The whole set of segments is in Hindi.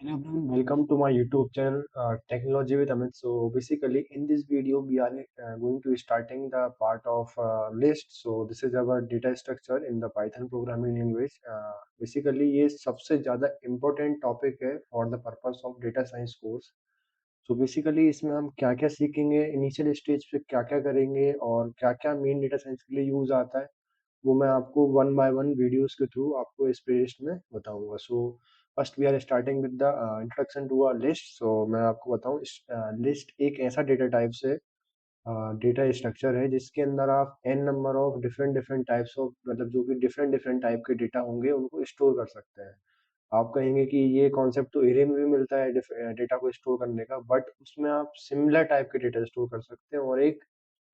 Hello everyone, welcome to my YouTube channel Technology with Amit. So basically in this video we are going to starting the part of list. So this is our data structure in the Python programming language. Basically ये सबसे ज़्यादा important topic है for the purpose of data science course. So basically इसमें हम क्या क्या सीखेंगे, इनिशियल स्टेज पे क्या क्या करेंगे और क्या क्या मेन डेटा साइंस के लिए यूज आता है, वो मैं आपको वन बाय वन वीडियोस के थ्रू आपको इस प्लेलिस्ट में बताऊंगा। So first we are starting with the introduction to a list. So मैं आपको बताऊं, लिस्ट एक ऐसा डेटा टाइप से डेटा स्ट्रक्चर है जिसके अंदर आप N number of different different types of, मतलब जो कि डिफरेंट डिफरेंट टाइप के डेटा होंगे उनको स्टोर कर सकते हैं। आप कहेंगे कि ये कॉन्सेप्ट तो एरे में भी मिलता है डेटा को स्टोर करने का, बट उसमें आप सिमिलर टाइप के डेटा स्टोर कर सकते हैं और एक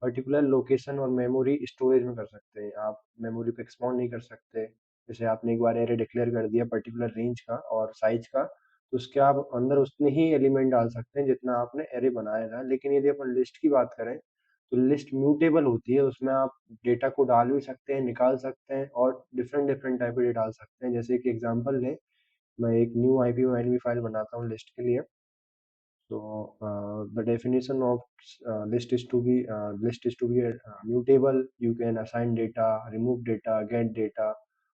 पर्टिकुलर लोकेशन और मेमोरी स्टोरेज में कर सकते हैं। आप मेमोरी को एक्सपांड नहीं कर सकते। जैसे आपने एक बार एरे डिक्लेयर कर दिया पर्टिकुलर रेंज का और साइज का, तो उसके आप अंदर उतने ही एलिमेंट डाल सकते हैं जितना आपने एरे बनाया था। लेकिन यदि अपन लिस्ट की बात करें तो लिस्ट म्यूटेबल होती है, उसमें आप डेटा को डाल भी सकते हैं, निकाल सकते हैं और डिफरेंट डिफरेंट टाइप के डेटा डाल सकते हैं। जैसे कि एग्जांपल लें, मैं एक न्यू IPv4 फाइल बनाता हूँ लिस्ट के लिए। So the definition of list is to be mutable. You can assign data, remove data, get data,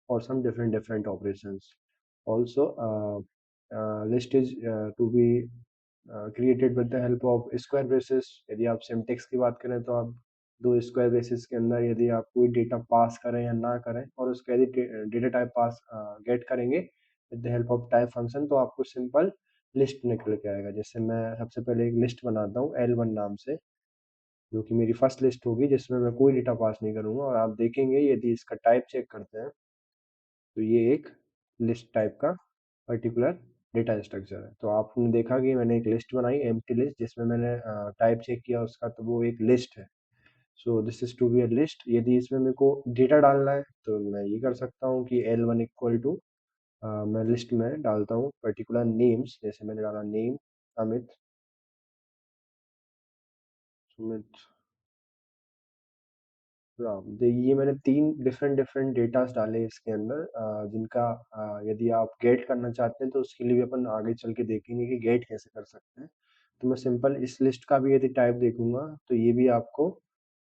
or some different operations. Also, list is to be created with the help of square braces. यदि आप सिंटेक्स की बात करें तो आप दो स्क्वायर ब्रेसेस के अंदर यदि आप कोई डेटा पास करें या ना करें और उसका यदि डेटा टाइप पास गेट करेंगे with the help of type function, तो आपको सिंपल लिस्ट निकल के आएगा। जैसे मैं सबसे पहले एक लिस्ट बनाता हूँ L1 नाम से, जो कि मेरी फर्स्ट लिस्ट होगी जिसमें मैं कोई डेटा पास नहीं करूंगा। और आप देखेंगे यदि इसका टाइप चेक करते हैं तो ये एक लिस्ट टाइप का पर्टिकुलर डेटा स्ट्रक्चर है। तो आपने देखा कि मैंने एक लिस्ट बनाई, एम्प्टी लिस्ट, जिसमें मैंने टाइप चेक किया उसका, तो वो एक लिस्ट है। So this is to be a list. यदि इसमें मेरे को डेटा डालना है तो मैं ये कर सकता हूँ कि L1 इक्वल टू, मैं लिस्ट में डालता हूँ पर्टिकुलर नेम्स। जैसे मैंने डाला नेम अमित, सुमित, राम। ये मैंने तीन डिफरेंट डिफरेंट डेटास डाले इसके अंदर, जिनका यदि आप गेट करना चाहते हैं तो उसके लिए भी अपन आगे चल के देखेंगे कि गेट कैसे कर सकते हैं। तो मैं सिंपल इस लिस्ट का भी यदि टाइप देखूंगा तो ये भी आपको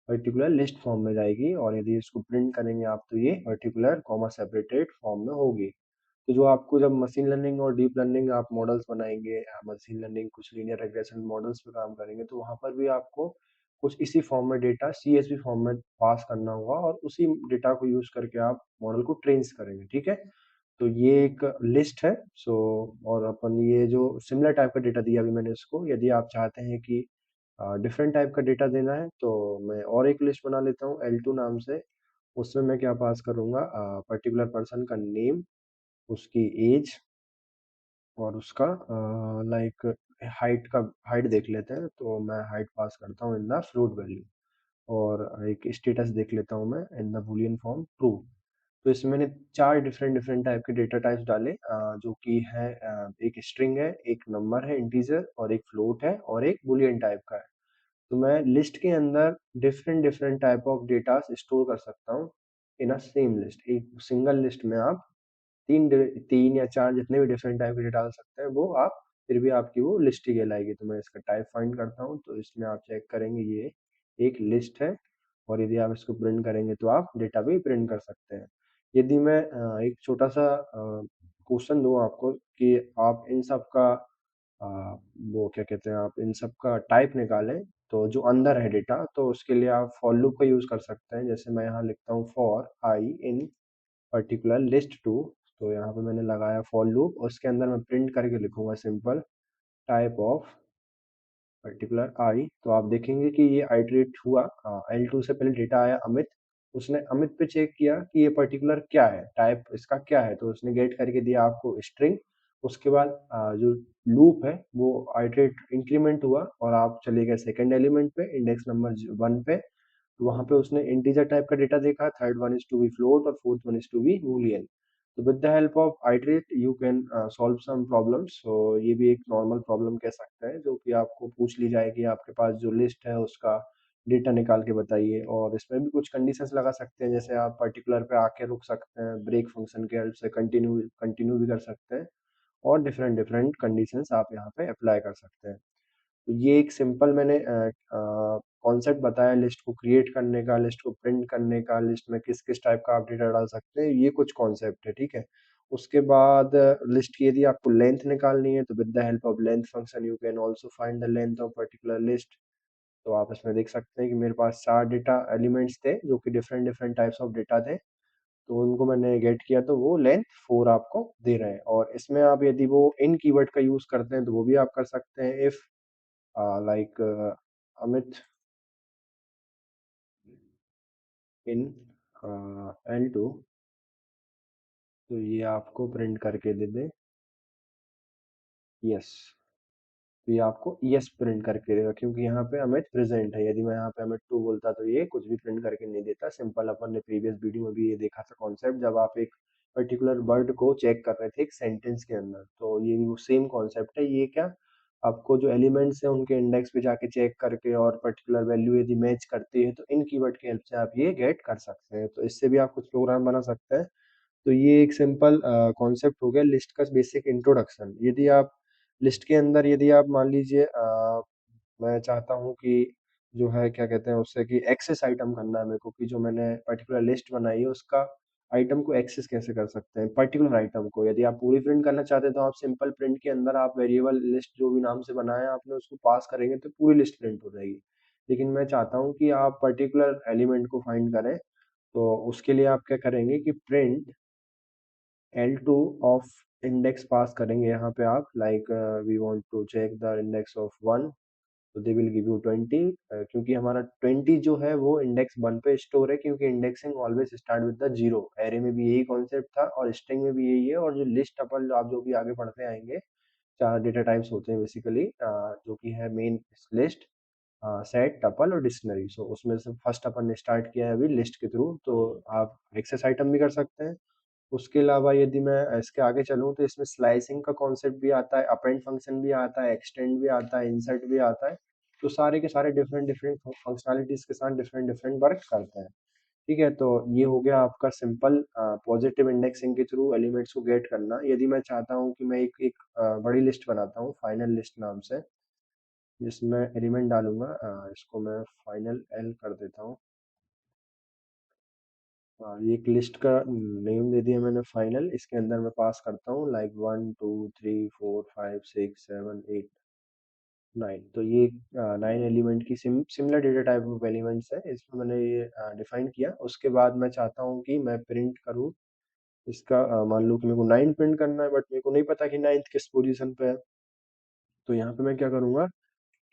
पर्टिकुलर लिस्ट फॉर्म में जाएगी, और यदि इसको प्रिंट करेंगे आप तो ये पर्टिकुलर कॉमा सेपरेटेड फॉर्म में होगी। तो जो आपको जब मशीन लर्निंग और डीप लर्निंग आप मॉडल्स बनाएंगे, मशीन लर्निंग कुछ लीनियर रिग्रेशन मॉडल्स पे काम करेंगे, तो वहां पर भी आपको कुछ इसी फॉर्म में डेटा CSV फॉर्म में पास करना होगा और उसी डेटा को यूज करके आप मॉडल को ट्रेन करेंगे। ठीक है, तो ये एक लिस्ट है। सो और अपन ये जो सिमिलर टाइप का डेटा दिया अभी मैंने इसको, यदि आप चाहते हैं कि डिफरेंट टाइप का डेटा देना है तो मैं और एक लिस्ट बना लेता हूँ L2 नाम से। उसमें मैं क्या पास करूंगा, पर्टिकुलर पर्सन का नेम, उसकी एज और उसका लाइक हाइट का, हाइट देख लेते हैं तो मैं हाइट पास करता हूँ इन द फ्लोट वैल्यू, और एक स्टेटस देख लेता हूँ मैं in the Boolean form true. तो इसमें मैंने चार डिफरेंट डिफरेंट टाइप के डेटा टाइप्स डाले, जो कि है एक स्ट्रिंग है, एक नंबर है इंटीजर, और एक फ्लोट है, और एक बूलियन टाइप का है। तो मैं लिस्ट के अंदर different different type of data store कर सकता हूँ इन अ सेम लिस्ट। एक सिंगल लिस्ट में आप तीन या चार जितने भी डिफरेंट टाइप के डेटा डाल सकते हैं, वो आप फिर भी आपकी वो लिस्ट ही कहलाएगी। तो मैं इसका टाइप फाइंड करता हूँ, तो इसमें आप चेक करेंगे ये एक लिस्ट है, और यदि आप इसको प्रिंट करेंगे तो आप डेटा भी प्रिंट कर सकते हैं। यदि मैं एक छोटा सा क्वेश्चन दूं आपको कि आप इन सब का अ, वो क्या कहते हैं, आप इन सब का टाइप निकालें तो जो अंदर है डेटा, तो उसके लिए आप फॉर लूप का यूज कर सकते हैं। जैसे मैं यहाँ लिखता हूँ for I in particular list two, तो यहाँ पे मैंने लगाया फॉर लूप, और उसके अंदर मैं प्रिंट करके लिखूंगा simple type of particular I. तो आप देखेंगे कि ये आइटरेट हुआ। L2 से पहले डेटा आया अमित, उसने अमित पे चेक किया कि ये पर्टिकुलर क्या है, टाइप इसका क्या है, तो उसने गेट करके दिया आपको स्ट्रिंग। उसके बाद जो लूप है वो आइटरेट इंक्रीमेंट हुआ, और आप चले गए सेकंड एलिमेंट पे, इंडेक्स नंबर 1 पे। तो वहां पे उसने इंटीजर टाइप का डेटा देखा, third one is to be float और fourth one is to be boolean. तो with the help of iterate you can solve some problems. So ये भी एक नॉर्मल प्रॉब्लम कह सकते हैं, जो कि आपको पूछ ली जाएगी आपके पास जो लिस्ट है उसका डेटा निकाल के बताइए। और इसमें भी कुछ कंडीशंस लगा सकते हैं, जैसे आप पर्टिकुलर पे आके रुक सकते हैं, ब्रेक फंक्शन के हेल्प से कंटिन्यू कंटिन्यू भी कर सकते हैं, और डिफरेंट डिफरेंट कंडीशंस आप यहाँ पे अप्लाई कर सकते हैं। तो ये एक सिंपल मैंने कॉन्सेप्ट बताया लिस्ट को क्रिएट करने का, लिस्ट को प्रिंट करने का, लिस्ट में किस किस टाइप का आप डेटा डाल सकते हैं, ये कुछ कॉन्सेप्ट है, ठीक है। उसके बाद लिस्ट की यदि आपको लेंथ निकालनी है तो with the help of length function you can also find the length of particular list. तो आप इसमें देख सकते हैं कि मेरे पास 4 डेटा एलिमेंट्स थे जो कि different different types of data थे। तो उनको मैंने गेट किया तो वो लेंथ 4 आपको दे रहे हैं। और इसमें आप यदि वो इन कीवर्ड का यूज़ करते हैं तो वो भी आप कर सकते हैं। If like Amit in L2, तो ये आपको प्रिंट करके दे दे यस। तो ये आपको यस प्रिंट करके देगा क्योंकि यहाँ पे अमित प्रेजेंट है। यदि मैं यहाँ पे अमित टू बोलता तो ये कुछ भी प्रिंट करके नहीं देता। सिंपल अपन ने प्रीवियस वीडियो में भी ये देखा था कॉन्सेप्ट, जब आप एक पर्टिकुलर वर्ड को चेक कर रहे थे एक सेंटेंस के अंदर, तो ये भी वो सेम कॉन्सेप्ट है। ये क्या, आपको जो एलिमेंट्स हैं उनके इंडेक्स पे जाके चेक करके और पर्टिकुलर वैल्यू यदि मैच करती है तो इन कीवर्ड की हेल्प से आप ये गेट कर सकते हैं। तो इससे भी आप कुछ प्रोग्राम बना सकते हैं। तो ये एक सिंपल कॉन्सेप्ट हो गया लिस्ट का बेसिक इंट्रोडक्शन। यदि आप लिस्ट के अंदर यदि आप मान लीजिए मैं चाहता हूँ कि जो है क्या कहते हैं उससे कि एक्सेस आइटम करना है मेरे को, कि जो मैंने पर्टिकुलर लिस्ट बनाई है उसका आइटम को एक्सेस कैसे कर सकते हैं पर्टिकुलर आइटम को। यदि आप पूरी प्रिंट करना चाहते हैं तो आप सिंपल प्रिंट के अंदर आप वेरिएबल लिस्ट जो भी नाम से बनाया आपने उसको पास करेंगे तो पूरी लिस्ट प्रिंट हो जाएगी। लेकिन मैं चाहता हूँ कि आप पर्टिकुलर एलिमेंट को फाइंड करें, तो उसके लिए आप क्या करेंगे कि प्रिंट L2 ऑफ इंडेक्स पास करेंगे यहाँ पे आप, like we want to check the index of 1, तो दे विल गिव यू 20, क्योंकि हमारा 20 जो है वो इंडेक्स 1 पे स्टोर है, क्योंकि indexing always start with the zero. Array में भी यही कॉन्सेप्ट था और स्ट्रिंग में भी यही है। और जो लिस्ट अपन आप जो भी आगे पढ़ते आएंगे 4 डेटा टाइप्स होते हैं बेसिकली, जो कि है मेन लिस्ट, सेट, टपल और डिक्शनरी। सो उसमें से फर्स्ट अपन ने स्टार्ट किया है अभी लिस्ट के थ्रू, तो आप एक्सेस आइटम भी कर सकते हैं। उसके अलावा यदि मैं इसके आगे चलूँ तो इसमें स्लाइसिंग का कॉन्सेप्ट भी आता है, अपेंड फंक्शन भी आता है, एक्सटेंड भी आता है, इंसर्ट भी आता है। तो सारे के सारे डिफरेंट डिफरेंट फंक्शनैलिटीज के साथ डिफरेंट डिफरेंट वर्क करते हैं। ठीक है, तो ये हो गया आपका सिंपल पॉजिटिव इंडेक्सिंग के थ्रू एलिमेंट्स को गेट करना। यदि मैं चाहता हूँ कि मैं एक बड़ी लिस्ट बनाता हूँ फाइनल लिस्ट नाम से, जिसमें एलिमेंट डालूंगा, इसको मैं फाइनल एल कर देता हूँ। ये एक लिस्ट का नेम दे दिया मैंने फाइनल। इसके अंदर मैं पास करता हूँ लाइक 1 2 3 4 5 6 7 8 9। तो ये 9 एलिमेंट की similar data type of elements है, इसमें मैंने ये डिफाइन किया। उसके बाद मैं चाहता हूँ कि मैं प्रिंट करूँ इसका, मान लो कि मेरे को 9 प्रिंट करना है बट मेरे को नहीं पता कि 9th किस पोजीशन पे है। तो यहाँ पे मैं क्या करूँगा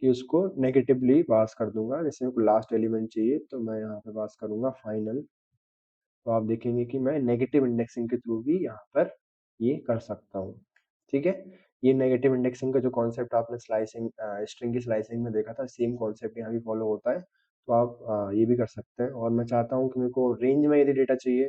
कि उसको नेगेटिवली पास कर दूंगा। जैसे मेरे को लास्ट एलिमेंट चाहिए तो मैं यहाँ पे पास करूँगा फाइनल। तो आप देखेंगे कि मैं नेगेटिव इंडेक्सिंग के थ्रू भी यहाँ पर ये कर सकता हूँ। ठीक है, ये नेगेटिव इंडेक्सिंग का जो कॉन्सेप्ट आपने स्लाइसिंग स्ट्रिंग की स्लाइसिंग में देखा था, सेम कॉन्सेप्ट यहाँ भी फॉलो होता है। तो आप ये भी कर सकते हैं। और मैं चाहता हूँ कि मेरे को रेंज में यदि डेटा चाहिए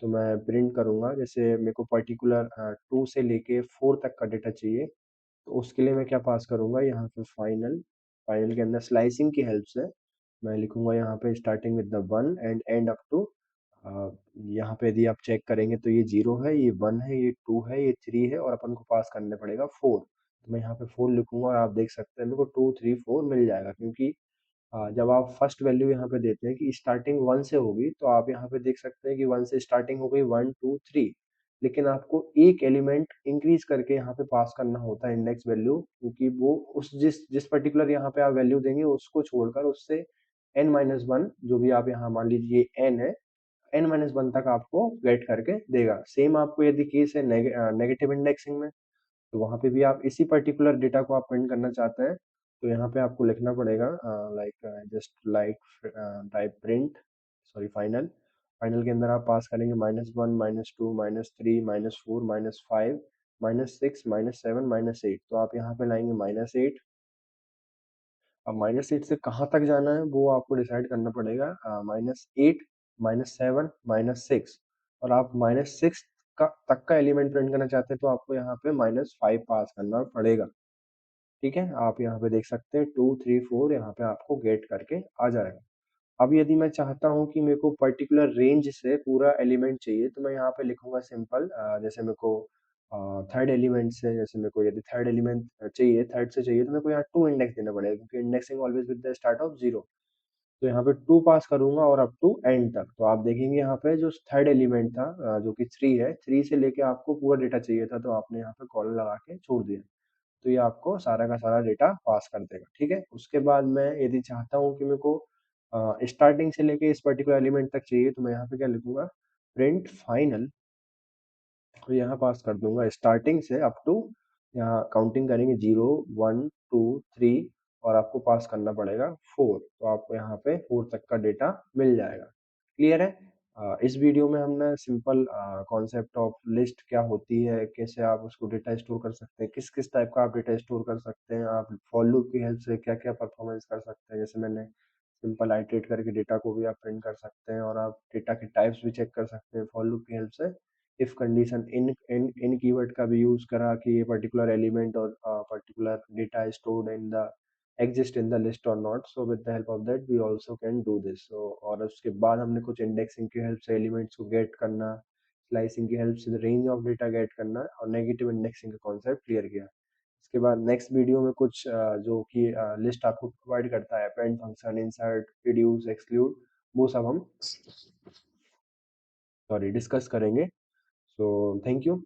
तो मैं प्रिंट करूँगा। जैसे मेरे को पर्टिकुलर 2 से लेके 4 तक का डेटा चाहिए, तो उसके लिए मैं क्या पास करूँगा यहाँ पे फाइनल। फाइनल के अंदर स्लाइसिंग की हेल्प से मैं लिखूंगा यहाँ पे starting with the 1 and end up to, यहाँ पे यदि आप चेक करेंगे तो ये 0 है, ये 1 है, ये 2 है, ये 3 है और अपन को पास करने पड़ेगा 4। तो मैं यहाँ पे 4 लिखूंगा और आप देख सकते हैं मेरे को 2 3 4 मिल जाएगा। क्योंकि जब आप फर्स्ट वैल्यू यहाँ पे देते हैं कि स्टार्टिंग 1 से होगी, तो आप यहाँ पे देख सकते हैं कि 1 से स्टार्टिंग हो गई 1 2 3। लेकिन आपको एक एलिमेंट इंक्रीज करके यहाँ पे पास करना होता है इंडेक्स वैल्यू, क्योंकि वो उस जिस जिस पर्टिकुलर यहाँ पे आप वैल्यू देंगे उसको छोड़कर उससे n-1 जो भी आप यहाँ मान लीजिए n है, n-1 तक आपको गेट करके देगा। सेम आपको यदि केस है नेगेटिव इंडेक्सिंग में, तो वहाँ पे भी आप इसी पर्टिकुलर डेटा को आप प्रिंट करना चाहते हैं, तो यहाँ पे आपको लिखना पड़ेगा like just like type print, sorry final. Final के अंदर आप पास करेंगे -1 -2 -3 -4 -5 -6 -7 -8। तो आप यहाँ पे लाएंगे -8। अब -8 से कहाँ तक जाना है वो आपको डिसाइड करना पड़ेगा। -8 -7 -6, और आप -6 का तक का एलिमेंट प्रिंट करना चाहते हैं तो आपको यहाँ पे -5 पास करना पड़ेगा। ठीक है, आप यहाँ पे देख सकते हैं 2 3 4 यहाँ पे आपको गेट करके आ जाएगा। अब यदि मैं चाहता हूँ कि मेरे को पर्टिकुलर रेंज से पूरा एलिमेंट चाहिए तो मैं यहाँ पे लिखूंगा सिंपल, जैसे मेरे को थर्ड एलिमेंट से, जैसे मेरे को यदि थर्ड एलिमेंट चाहिए, थर्ड से चाहिए, तो मेरे को यहाँ टू इंडेक्स देना पड़ेगा, क्योंकि indexing always with the start of zero. तो यहाँ पे टू पास करूंगा और अप टू एंड तक। तो आप देखेंगे यहाँ पे जो थर्ड एलिमेंट था, जो कि थ्री है, थ्री से लेके आपको पूरा डेटा चाहिए था, तो आपने यहाँ पे कॉलन लगा के छोड़ दिया। तो ये आपको सारा का सारा डेटा पास कर देगा। ठीक है, उसके बाद मैं यदि चाहता हूँ कि मेरे को स्टार्टिंग से लेके इस पर्टिकुलर एलिमेंट तक चाहिए, तो मैं यहाँ पे क्या लिखूंगा, प्रिंट फाइनल। तो यहाँ पास कर दूंगा स्टार्टिंग से अप टू, यहाँ काउंटिंग करेंगे जीरो, वन, टू, थ्री, और आपको पास करना पड़ेगा फोर। तो आपको यहाँ पे फोर तक का डेटा मिल जाएगा। क्लियर है? इस वीडियो में हमने सिंपल कॉन्सेप्ट ऑफ लिस्ट क्या होती है, कैसे आप उसको डेटा स्टोर कर सकते हैं, किस किस टाइप का आप डेटा स्टोर कर सकते हैं, आप फॉर लूप की हेल्प से क्या क्या परफॉर्मेंस कर सकते हैं, जैसे मैंने सिंपल आइटरेट करके डेटा को भी आप प्रिंट कर सकते हैं, और आप डेटा के टाइप्स भी चेक कर सकते हैं फॉर लूप की हेल्प से। इफ कंडीशन, इन कीवर्ड का भी यूज करा कि ये पर्टिकुलर एलिमेंट और particular data stored in the exist in the list or not, so with the help of that we also can do this। so और उसके बाद हमने कुछ इंडेक्सिंग की हेल्प से एलिमेंट्स को गेट करना, स्लाइसिंग की हेल्प से रेंज ऑफ डेटा गेट करना, और नेगेटिव इंडेक्सिंग का कॉन्सेप्ट क्लियर किया। इसके बाद नेक्स्ट वीडियो में कुछ जो कि लिस्ट आपको प्रोवाइड करता है, append function, insert, reduce, exclude, वो सब हम सॉरी डिस्कस करेंगे। So thank you,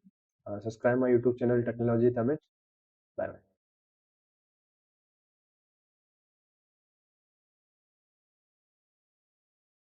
subscribe my YouTube channel technology Tamil. Bye bye.